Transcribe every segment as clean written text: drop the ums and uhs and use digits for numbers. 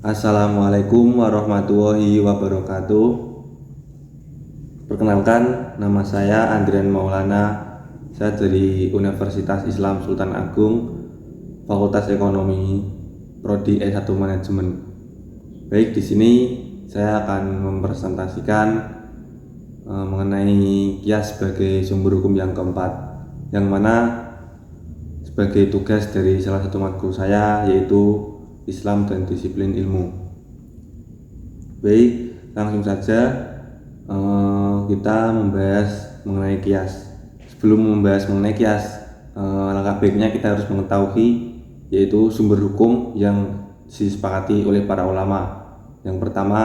Assalamualaikum warahmatullahi wabarakatuh. Perkenalkan, nama saya Andrian Maulana. Saya dari Universitas Islam Sultan Agung, Fakultas Ekonomi, Prodi S1 Manajemen. Baik, di sini saya akan mempresentasikan mengenai kias sebagai sumber hukum yang keempat, yang mana sebagai tugas dari salah satu matkul saya, yaitu Islam dan Disiplin Ilmu. Baik, langsung saja kita membahas mengenai kias. Sebelum membahas mengenai kias, langkah baiknya kita harus mengetahui yaitu sumber hukum yang disepakati oleh para ulama. Yang pertama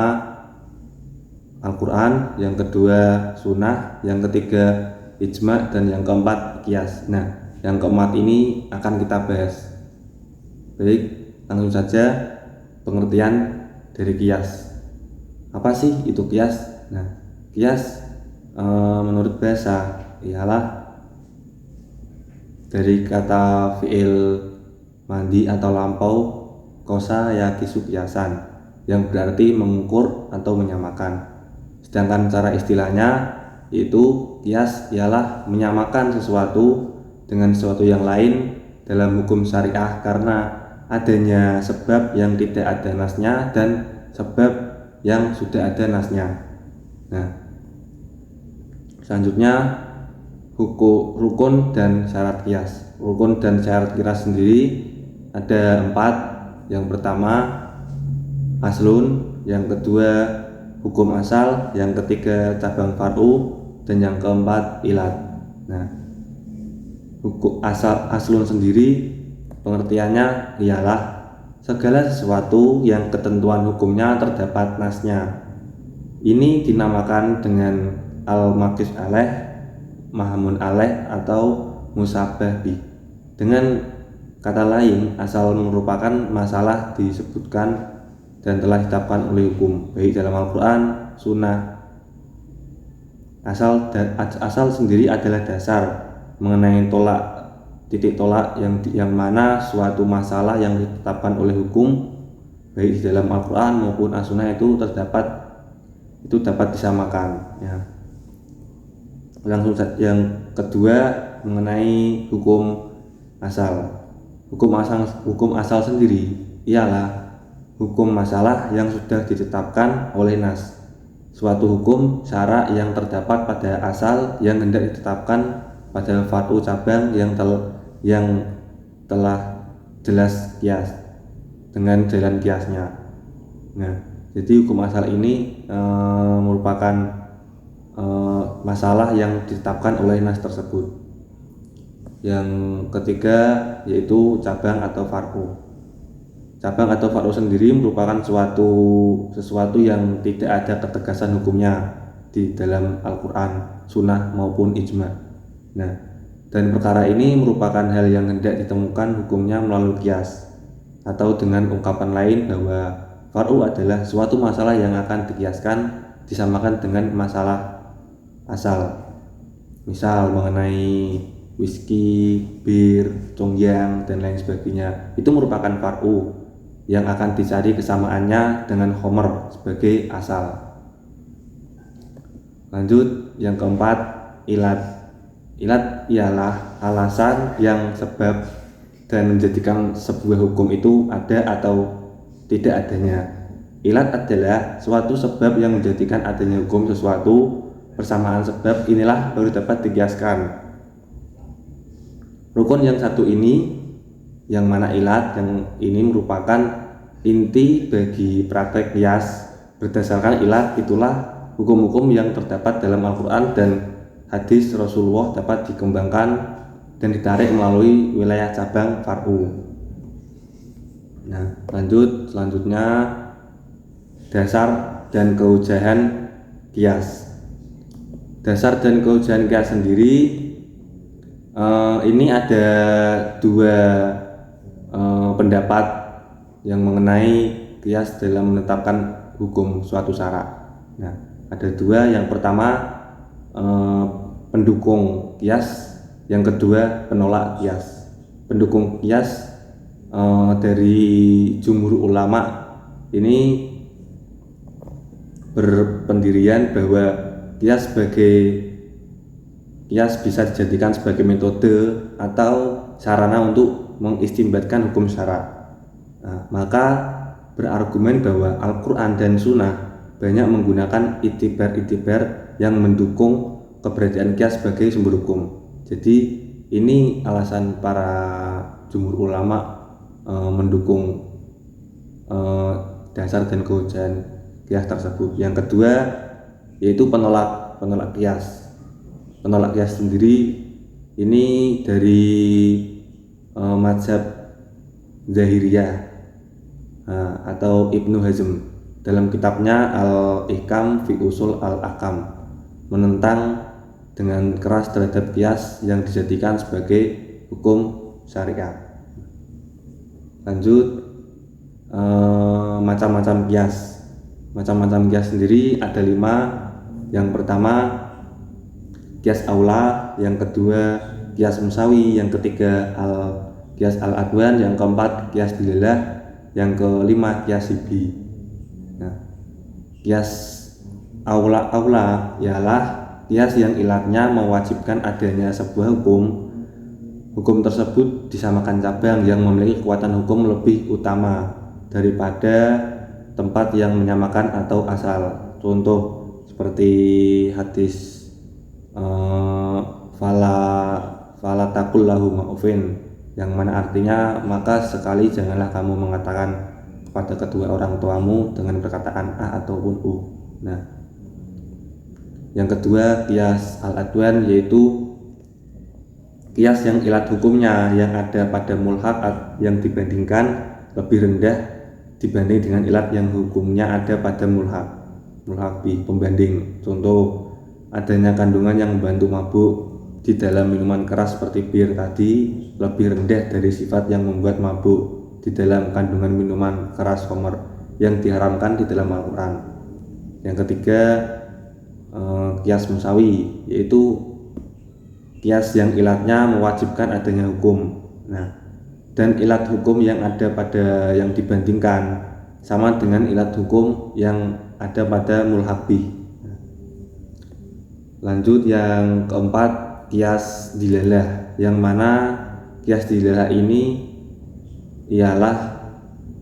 Al-Quran, yang kedua Sunnah, yang ketiga Ijma, dan yang keempat kias. Nah, yang keempat ini akan kita bahas. Baik, langsung saja pengertian dari kias. Apa sih itu kias? Nah, kias menurut bahasa ialah dari kata fi'il mandi atau lampau, kosa yakisu kiasan, yang berarti mengukur atau menyamakan. Sedangkan cara istilahnya yaitu kias ialah menyamakan sesuatu dengan sesuatu yang lain dalam hukum syariah karena adanya sebab yang tidak ada nasnya dan sebab yang sudah ada nasnya. Nah, selanjutnya hukum rukun dan syarat kias. Rukun dan syarat kias sendiri ada 4. Yang pertama aslun, yang kedua hukum asal, yang ketiga cabang far'u, dan yang keempat ilat. Nah, hukum aslun sendiri pengertiannya ialah segala sesuatu yang ketentuan hukumnya terdapat nasnya. Ini dinamakan dengan al-maqis alaih, mahmun alaih, atau musabah bih. Dengan kata lain, asal merupakan masalah disebutkan dan telah ditetapkan oleh hukum, baik dalam Al-Quran, Sunnah. Asal sendiri adalah dasar mengenai titik tolak yang mana suatu masalah yang ditetapkan oleh hukum, baik di dalam Al-Quran maupun As-Sunnah itu dapat disamakan. Ya. Langsung saja, yang kedua mengenai hukum asal. Hukum asal sendiri ialah hukum masalah yang sudah ditetapkan oleh nas. Suatu hukum syara yang terdapat pada asal yang hendak ditetapkan pada far'u cabang yang telah jelas kias dengan jalan kiasnya. Nah, jadi hukum asal ini merupakan masalah yang ditetapkan oleh nas tersebut. Yang ketiga yaitu cabang atau far'u. Cabang atau far'u sendiri merupakan sesuatu yang tidak ada ketegasan hukumnya di dalam Al-Quran, Sunnah maupun Ijma. Nah, dan perkara ini merupakan hal yang hendak ditemukan hukumnya melalui kias, atau dengan ungkapan lain bahwa far'u adalah suatu masalah yang akan dikiaskan disamakan dengan masalah asal. Misal mengenai whisky, bir, congyang, dan lain sebagainya, itu merupakan far'u yang akan dicari kesamaannya dengan khomer sebagai asal. Lanjut, yang keempat ilat. Ilat ialah alasan yang sebab dan menjadikan sebuah hukum itu ada atau tidak adanya. Ilat adalah suatu sebab yang menjadikan adanya hukum sesuatu. Persamaan sebab inilah baru dapat dikiaskan. Rukun yang satu ini, yang mana ilat, yang ini merupakan inti bagi praktek kias. Berdasarkan ilat itulah hukum-hukum yang terdapat dalam Al-Quran dan hadis Rasulullah dapat dikembangkan dan ditarik melalui wilayah cabang far'u. Nah, selanjutnya dasar dan keujahan kias. Dasar dan keujahan kias sendiri ini ada 2 pendapat yang mengenai kias dalam menetapkan hukum suatu syara. Nah, ada 2. Yang pertama pendukung kias, yang kedua penolak kias. Pendukung kias dari jumhur ulama ini berpendirian bahwa kias bisa dijadikan sebagai metode atau sarana untuk mengistinbatkan hukum syara. Nah, maka berargumen bahwa Al-Quran dan Sunnah banyak menggunakan itibar-itibar yang mendukung keberadaan kias sebagai sumber hukum. Jadi ini alasan para jumhur ulama mendukung dasar dan kehujahan kias tersebut. Yang kedua yaitu penolak kias. Penolak kias sendiri ini dari mazhab Zahiriyah atau Ibnu Hazm dalam kitabnya Al-Ihkam fi Usul Al-Ahkam menentang dengan keras terhadap kias yang dijadikan sebagai hukum syariat. Lanjut, macam-macam kias. Macam-macam kias sendiri ada 5. Yang pertama kias aula, yang kedua kias musawi, yang ketiga kias al-adwan, yang keempat kias dilalah, yang kelima kias sibi. Nah, kias aula ialah kias yang ilatnya mewajibkan adanya sebuah hukum tersebut disamakan cabang yang memiliki kekuatan hukum lebih utama daripada tempat yang menyamakan atau asal. Contoh seperti hadis fala taqul lahu ma'ufin, yang mana artinya maka sekali janganlah kamu mengatakan kepada kedua orang tuamu dengan perkataan a ataupun u. Nah, yang kedua kias al-adwan, yaitu kias yang ilat hukumnya yang ada pada mulhaq yang dibandingkan lebih rendah dibanding dengan ilat yang hukumnya ada pada mulhaq pembanding. Contoh, adanya kandungan yang membantu mabuk di dalam minuman keras seperti bir tadi lebih rendah dari sifat yang membuat mabuk di dalam kandungan minuman keras khamr yang diharamkan di dalam Al-Quran. Yang ketiga kias musawi, yaitu kias yang ilatnya mewajibkan adanya hukum. Nah, dan ilat hukum yang ada pada yang dibandingkan sama dengan ilat hukum yang ada pada mulhaq bih. Lanjut, yang keempat kias dilalah, yang mana kias dilalah ini ialah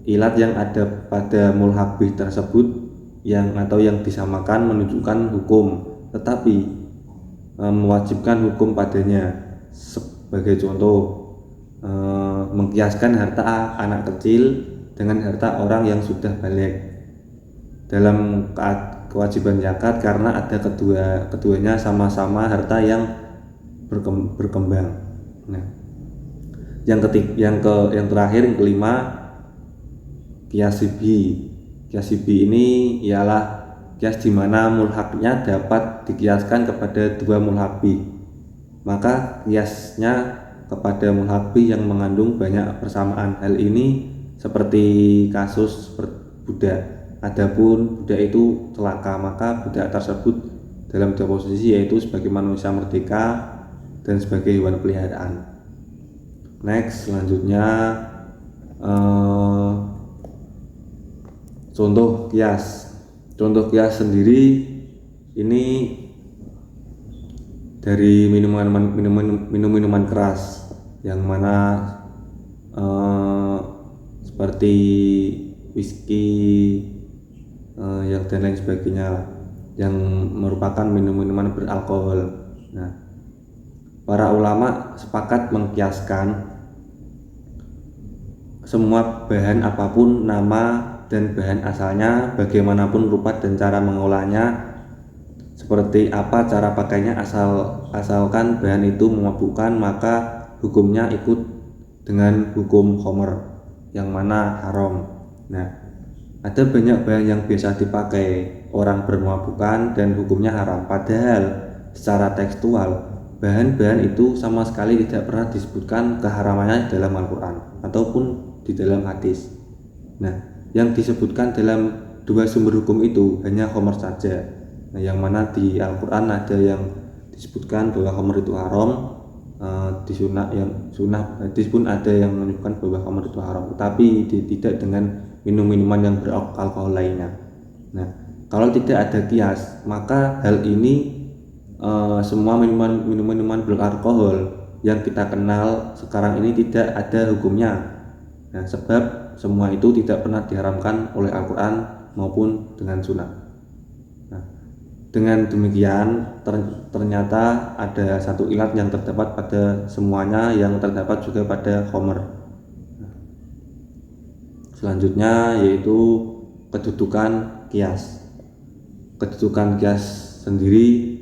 ilat yang ada pada mulhaq bih tersebut yang disamakan menunjukkan hukum tetapi mewajibkan hukum padanya. Sebagai contoh, mengkiaskan harta anak kecil dengan harta orang yang sudah balik dalam kewajiban zakat karena ada keduanya sama-sama harta yang berkembang. Nah, yang terakhir, yang kelima, kias sibi. Kias sibi ini ialah kias di mana mulhaqnya dapat dikiaskan kepada dua mulhaq bih. Maka kiasnya kepada mulhaq bih yang mengandung banyak persamaan. Hal ini seperti kasus budak. Adapun budak itu celaka, maka budak tersebut dalam dua posisi, yaitu sebagai manusia merdeka dan sebagai hewan peliharaan. Next, selanjutnya contoh kias. Contoh kias sendiri ini dari minuman keras, yang mana seperti whisky yang dan lain sebagainya, yang merupakan minuman beralkohol. Nah, para ulama sepakat mengkiaskan semua bahan apapun nama dan bahan asalnya, bagaimanapun rupa dan cara mengolahnya, seperti apa cara pakainya, asalkan bahan itu memabukkan, maka hukumnya ikut dengan hukum khamr yang mana haram. Nah, ada banyak bahan yang biasa dipakai orang bermabukkan dan hukumnya haram, padahal secara tekstual bahan-bahan itu sama sekali tidak pernah disebutkan keharamannya dalam Al-Quran ataupun di dalam hadis. Nah, yang disebutkan dalam dua sumber hukum itu hanya khamr saja. Nah, yang mana di Al-Quran ada yang disebutkan bahwa khamr itu haram, di sunnah hadis pun ada yang menunjukkan bahwa khamr itu haram, tetapi tidak dengan minum-minuman yang beralkohol lainnya. Nah, kalau tidak ada kias, maka hal ini semua minuman beralkohol yang kita kenal sekarang ini tidak ada hukumnya. Nah, sebab semua itu tidak pernah diharamkan oleh Al-Quran maupun dengan sunnah. Nah, dengan demikian ternyata ada satu ilat yang terdapat pada semuanya yang terdapat juga pada khamr. Selanjutnya yaitu kedudukan kias. Kedudukan kias sendiri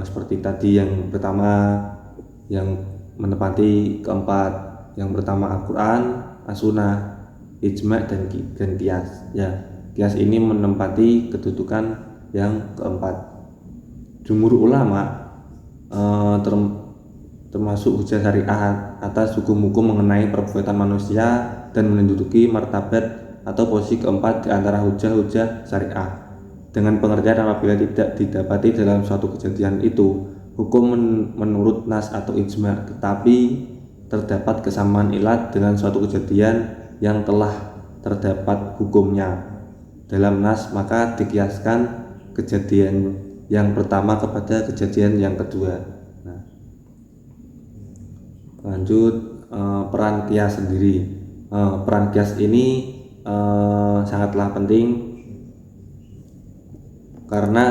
seperti tadi yang pertama yang menepati keempat, yang pertama Al-Quran, As-Sunnah, Ijma' dan kias. Ya, kias ini menempati kedudukan yang keempat. Jumhur ulama termasuk hujah syariah atas hukum-hukum mengenai perbuatan manusia dan menduduki martabat atau posisi keempat di antara hujah-hujah syariah. Dengan pengertian apabila tidak didapati dalam suatu kejadian itu hukum menurut nas atau ijma, tetapi terdapat kesamaan ilat dengan suatu kejadian yang telah terdapat hukumnya dalam nas, maka dikiaskan kejadian yang pertama kepada kejadian yang kedua. Nah, lanjut peran kias sendiri. Peran kias ini sangatlah penting karena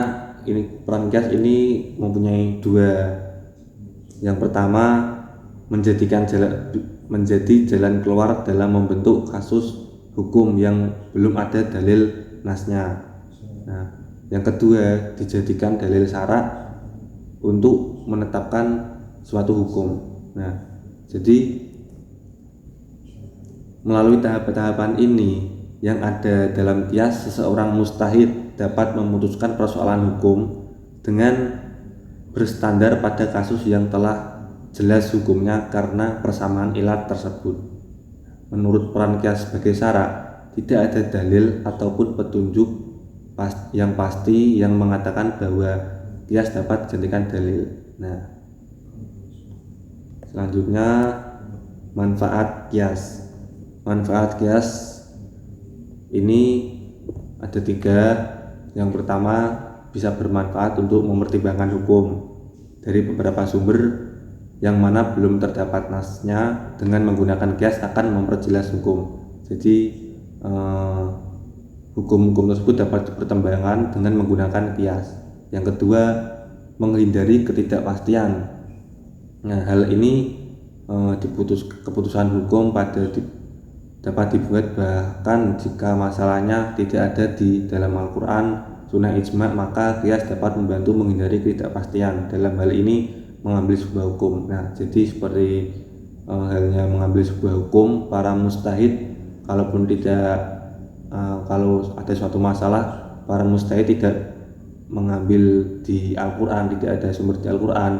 peran kias ini mempunyai dua. Yang pertama, menjadi jalan keluar dalam membentuk kasus hukum yang belum ada dalil nasnya. Nah, yang kedua, dijadikan dalil syarak untuk menetapkan suatu hukum. Nah, jadi melalui tahapan-tahapan ini yang ada dalam kias, seseorang mustahid dapat memutuskan persoalan hukum dengan berstandar pada kasus yang telah jelas hukumnya karena persamaan ilat tersebut. Menurut peran kias sebagai syarak, tidak ada dalil ataupun petunjuk yang pasti yang mengatakan bahwa kias dapat dijadikan dalil. Nah, selanjutnya manfaat kias. Manfaat kias ini ada tiga. Yang pertama, bisa bermanfaat untuk mempertimbangkan hukum dari beberapa sumber yang mana belum terdapat nasnya. Dengan menggunakan kias akan memperjelas hukum. Jadi hukum-hukum tersebut dapat dipertimbangkan dengan menggunakan kias. Yang kedua, menghindari ketidakpastian. Nah, hal ini keputusan hukum dapat dibuat bahkan jika masalahnya tidak ada di dalam Al-Quran, Sunnah, Ijma', maka kias dapat membantu menghindari ketidakpastian dalam hal ini mengambil sebuah hukum. Nah, jadi seperti halnya mengambil sebuah hukum, para mustahid kalau ada suatu masalah, para mustahid tidak mengambil di Al-Quran, tidak ada sumber di Al-Quran,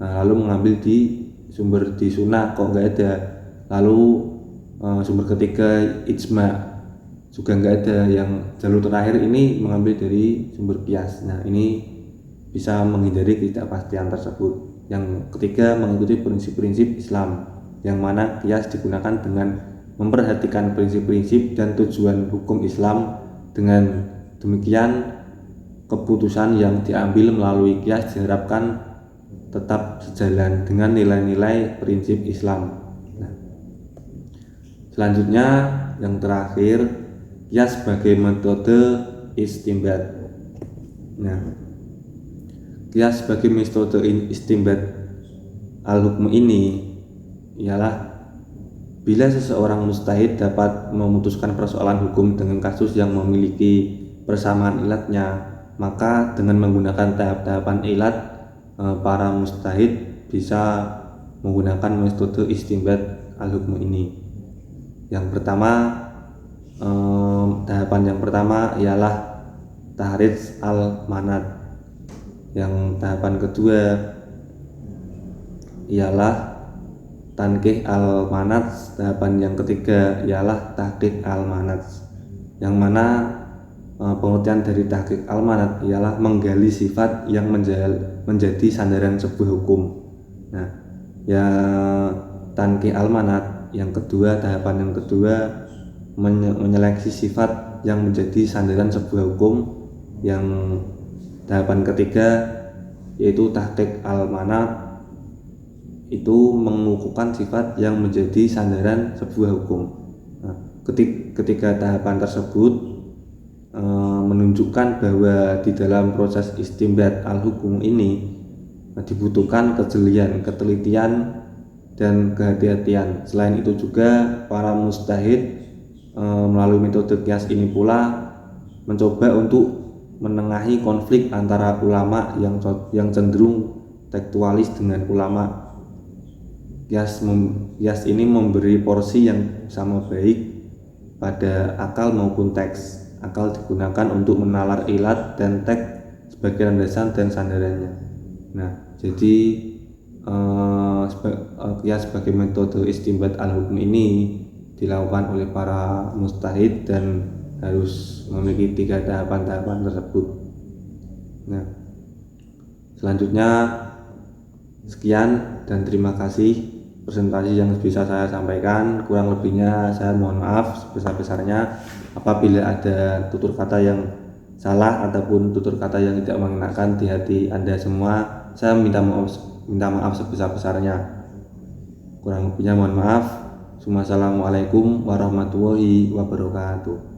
lalu mengambil di sumber di Sunnah kok nggak ada, lalu sumber ketiga ijma juga nggak ada, yang jalur terakhir ini mengambil dari sumber kias. Nah, ini bisa menghindari ketidakpastian tersebut. Yang ketiga, mengikuti prinsip-prinsip Islam, yang mana kias digunakan dengan memperhatikan prinsip-prinsip dan tujuan hukum Islam. Dengan demikian, keputusan yang diambil melalui kias diharapkan tetap sejalan dengan nilai-nilai prinsip Islam. Selanjutnya, yang terakhir, kias sebagai metode istinbat. Nah, kias sebagai metode istinbat al-hukm ini ialah bila seseorang mustahid dapat memutuskan persoalan hukum dengan kasus yang memiliki persamaan ilatnya, maka dengan menggunakan tahap-tahapan ilat, para mustahid bisa menggunakan metode istinbat al-hukm ini. Yang pertama, tahapan yang pertama ialah tahrij al-manat. Yang tahapan kedua ialah tankih al-manat. Tahapan yang ketiga ialah tahqiq al-manat. Yang mana pengertian dari tahqiq al-manat ialah menggali sifat yang menjadi sandaran sebuah hukum. Nah, ya tankih al-manat yang kedua, tahapan yang kedua menyeleksi sifat yang menjadi sandaran sebuah hukum. Yang tahapan ketiga yaitu tahqiq al-manat, itu mengukuhkan sifat yang menjadi sandaran sebuah hukum. Nah, ketiga tahapan tersebut menunjukkan bahwa di dalam proses istinbat al-hukum ini dibutuhkan kejelian, ketelitian, dan kehati-hatian. Selain itu juga para mujtahid melalui metode qiyas ini pula mencoba untuk menengahi konflik antara ulama yang cenderung tekstualis dengan ulama. Qiyas ini memberi porsi yang sama baik pada akal maupun teks. Akal digunakan untuk menalar ilat dan teks sebagai landasan dan sandarannya. Nah, jadi qiyas sebagai metode istinbat al-hukum ini dilakukan oleh para mujtahid dan harus memiliki 3 tahapan-tahapan tersebut. Nah, selanjutnya sekian dan terima kasih presentasi yang bisa saya sampaikan. Kurang lebihnya saya mohon maaf sebesar-besarnya apabila ada tutur kata yang salah ataupun tutur kata yang tidak mengenakan di hati Anda semua. Saya minta maaf sebesar-besarnya. Kurang lebihnya mohon maaf. Wassalamualaikum warahmatullahi wabarakatuh.